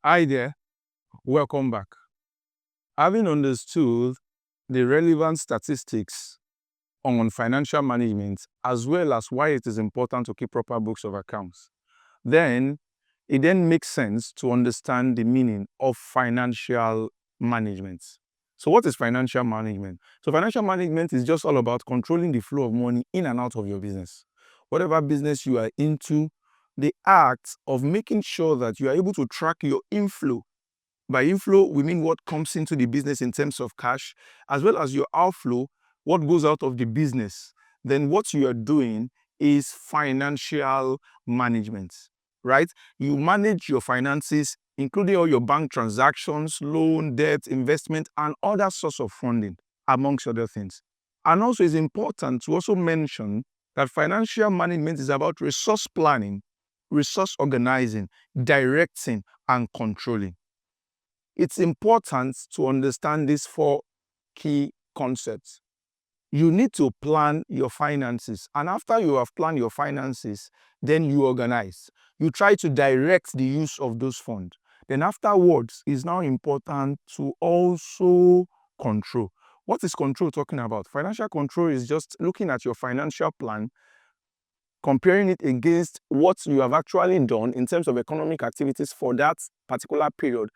Hi there, welcome back. Having understood the relevant statistics on financial management as well as why it is important to keep proper books of accounts, then it makes sense to understand the meaning of financial management. So what is financial management? So financial management is just all about controlling the flow of money in and out of your business. Whatever business you are into, the act of making sure that you are able to track your inflow. By inflow, we mean what comes into the business in terms of cash, as well as your outflow, what goes out of the business. Then what you are doing is financial management, right? You manage your finances, including all your bank transactions, loan, debt, investment, and other source of funding, amongst other things. And also it's important to also mention that financial management is about resource planning, resource organizing, directing, and controlling. It's important to understand these four key concepts. You need to plan your finances. And after you have planned your finances, then you organize. You try to direct the use of those funds. Then afterwards, it's now important to also control. What is control talking about? Financial control is just looking at your financial plan, comparing it against what you have actually done in terms of economic activities for that particular period,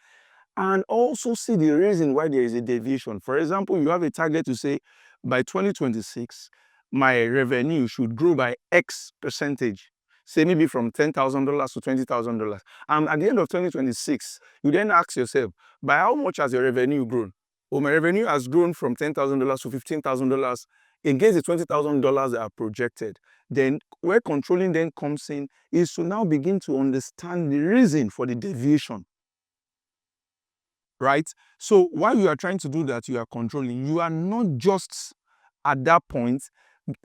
and also see the reason why there is a deviation. For example, you have a target to say by 2026, my revenue should grow by X percentage, say maybe from $10,000 to $20,000. And at the end of 2026, you then ask yourself, by how much has your revenue grown? Well, my revenue has grown from $10,000 to $15,000 against the $20,000 that are projected. Then where controlling then comes in is to now begin to understand the reason for the deviation. Right? So while you are trying to do that, you are controlling. You are not just at that point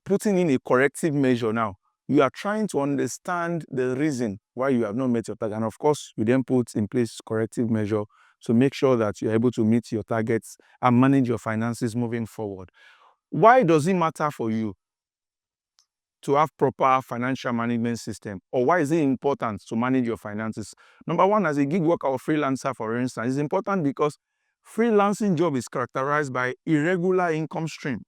putting in a corrective measure now. You are trying to understand the reason why you have not met your target. And of course, you then put in place corrective measure to make sure that you're able to meet your targets and manage your finances moving forward. Why does it matter for you to have proper financial management system, or why is it important to manage your finances? Number one, as a gig worker or freelancer, for instance, it's important because freelancing job is characterized by irregular income stream,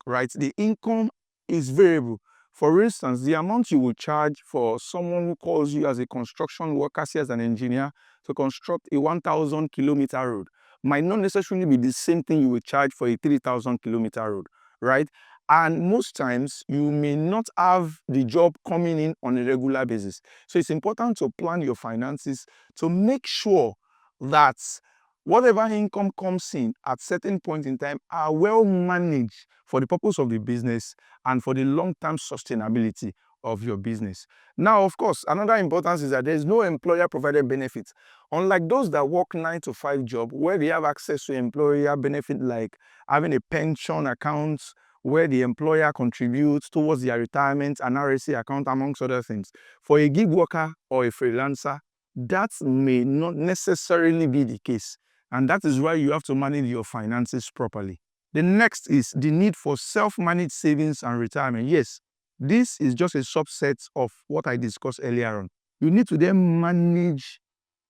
right? The income is variable. For instance, the amount you will charge for someone who calls you as a construction worker, say as an engineer, to construct a 1,000-kilometer road might not necessarily be the same thing you will charge for a 3,000-kilometer road, right? And most times, you may not have the job coming in on a regular basis. So it's important to plan your finances to make sure that whatever income comes in at certain point in time are well managed for the purpose of the business and for the long-term sustainability of your business. Now, of course, another importance is that there is no employer-provided benefit. Unlike those that work 9-to-5 job, where they have access to employer benefit like having a pension account where the employer contributes towards their retirement and RSA account, amongst other things. For a gig worker or a freelancer, that may not necessarily be the case. And that is why you have to manage your finances properly. The next is the need for self-managed savings and retirement. Yes, this is just a subset of what I discussed earlier on. You need to then manage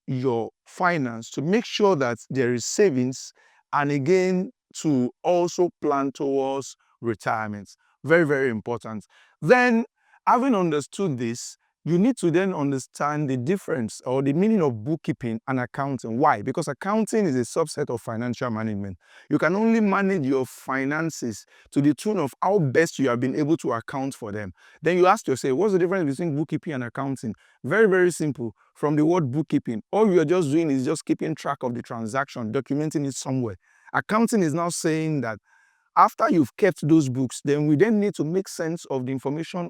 your finance to make sure that there is savings, and again, to also plan towards retirement. Very, very important. Then, having understood this, you need to then understand the difference or the meaning of bookkeeping and accounting. Why? Because accounting is a subset of financial management. You can only manage your finances to the tune of how best you have been able to account for them. Then you ask yourself, what's the difference between bookkeeping and accounting? Very, very simple. From the word bookkeeping, all you're just doing is just keeping track of the transaction, documenting it somewhere. Accounting is now saying that after you've kept those books, then we then need to make sense of the information,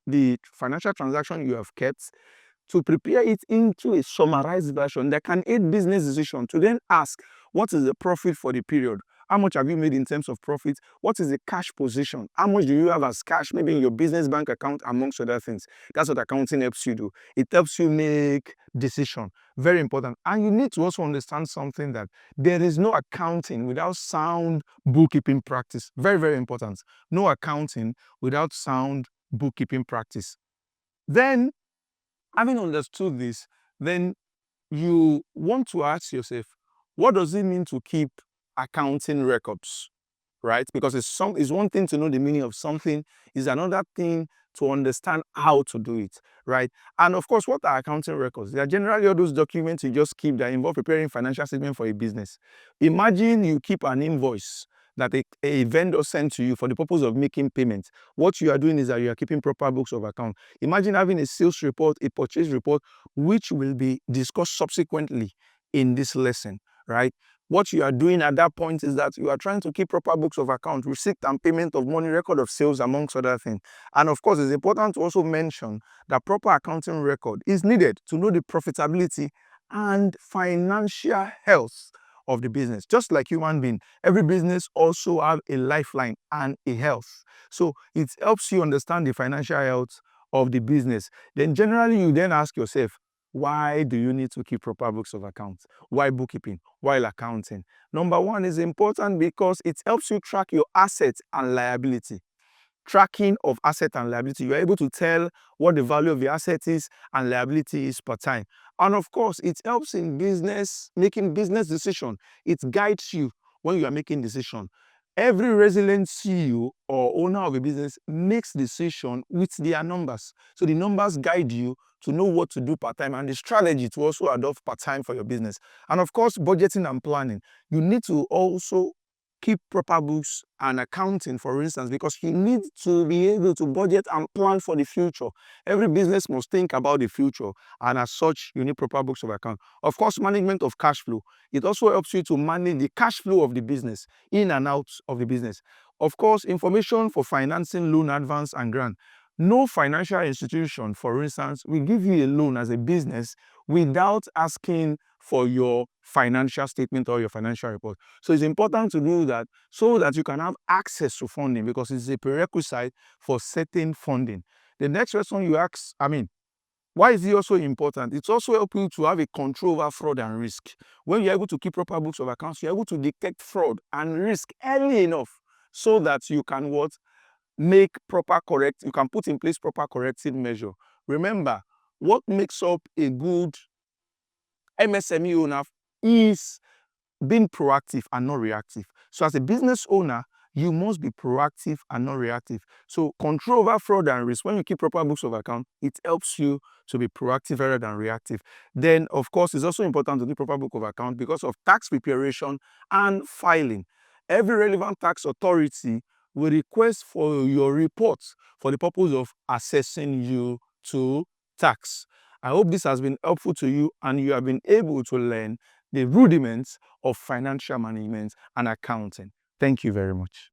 the financial transaction you have kept, to prepare it into a summarized version that can aid business decision to then ask, what is the profit for the period? How much have you made in terms of profit? What is the cash position? How much do you have as cash, maybe in your business bank account, amongst other things? That's what accounting helps you do. It helps you make decision. Very important. And you need to also understand something, that there is no accounting without sound bookkeeping practice. Very, very important. No accounting without sound bookkeeping practice. Then, having understood this, then you want to ask yourself, what does it mean to keep accounting records? Right? Because it's one thing to know the meaning of something, is another thing to understand how to do it, right? And of course, what are accounting records? They are generally all those documents you just keep that involve preparing financial statement for a business. Imagine you keep an invoice that a vendor sent to you for the purpose of making payments. What you are doing is that you are keeping proper books of account. Imagine having a sales report, a purchase report, which will be discussed subsequently in this lesson, right? What you are doing at that point is that you are trying to keep proper books of account, receipt and payment of money, record of sales, amongst other things. And of course, it's important to also mention that proper accounting record is needed to know the profitability and financial health of the business. Just like human being, every business also have a lifeline and a health. So it helps you understand the financial health of the business. Then generally, you then ask yourself, why do you need to keep proper books of accounts? Why bookkeeping? While accounting? Number one is important because it helps you track your assets and liability. Tracking of asset and liability, you're able to tell what the value of the asset is and liability is per time. And of course, it helps in business, making business decision. It guides you when you are making decision. Every resilient CEO or owner of a business makes decision with their numbers. So the numbers guide you to know what to do part time and the strategy to also adopt part time for your business. And of course, budgeting and planning. You need to also keep proper books and accounting, for instance, because you need to be able to budget and plan for the future. Every business must think about the future, and as such, you need proper books of account. Of course, management of cash flow. It also helps you to manage the cash flow of the business, in and out of the business. Of course, information for financing, loan, advance, and grant. No financial institution, for instance, will give you a loan as a business without asking for your financial statement or your financial report. So it's important to do that so that you can have access to funding, because it's a prerequisite for certain funding. The next question you ask, why is it also important? It's also helping you to have a control over fraud and risk. When you're able to keep proper books of accounts, you're able to detect fraud and risk early enough so that you can you can put in place proper corrective measure. Remember, what makes up a good MSME owner is being proactive and not reactive. So as a business owner, you must be proactive and not reactive. So control over fraud and risk. When you keep proper books of account, it helps you to be proactive rather than reactive. Then, of course, it's also important to do proper book of account because of tax preparation and filing. Every relevant tax authority will request for your reports for the purpose of assessing you to tax. I hope this has been helpful to you and you have been able to learn the rudiments of financial management and accounting. Thank you very much.